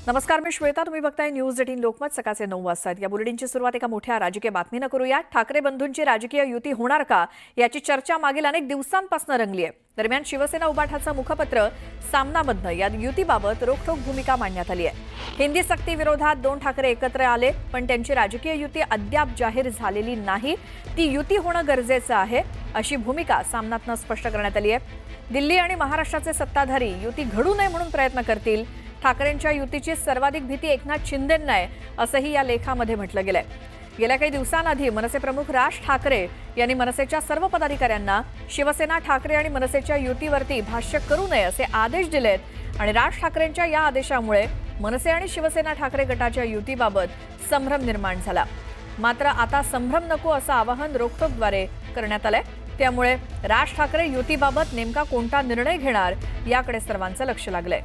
नमस्कार, मी श्वेता. तुम्ही बघताय न्यूज 18 लोकमत. सकाळचे 9 वाजता. या बुलेटिनची सुरुवात एका मोठ्या राजकीय बातमीने करूया. ठाकरे बंधूंची राजकीय युती होणार का याची चर्चा मागील अनेक दिवसांपासून रंगली आहे. दरम्यान शिवसेना उभाठाचं मुखपत्र सामनामधनं या युतीबाबत रोखठोक भूमिका मांडण्यात आली आहे. हिंदी सक्ती विरोधात दोन ठाकरे एकत्र आले, पण त्यांची राजकीय युती अद्याप जाहीर झालेली नाही. ती युती होणं गरजेचं आहे, अशी भूमिका सामनातनं स्पष्ट करण्यात आली आहे. दिल्ली आणि महाराष्ट्राचे सत्ताधारी युती घडू नये म्हणून प्रयत्न करतील. ठाकरेंच्या युतीची सर्वाधिक भीती एकनाथ शिंदेंना आहे, असंही या लेखामध्ये म्हटलं गेलंय. गेल्या काही दिवसांआधी मनसे प्रमुख राज ठाकरे यांनी मनसेच्या सर्व पदाधिकाऱ्यांना शिवसेना, ठाकरे आणि मनसेच्या युतीवरती भाष्य करू नये असे आदेश दिलेत आणि राज ठाकरेंच्या या आदेशामुळे मनसे आणि शिवसेना ठाकरे गटाच्या युतीबाबत संभ्रम निर्माण झाला. मात्र आता संभ्रम नको असं आवाहन रोखठोकद्वारे करण्यात आलंय. त्यामुळे राज ठाकरे युतीबाबत नेमका कोणता निर्णय घेणार याकडे सर्वांचं लक्ष लागलंय.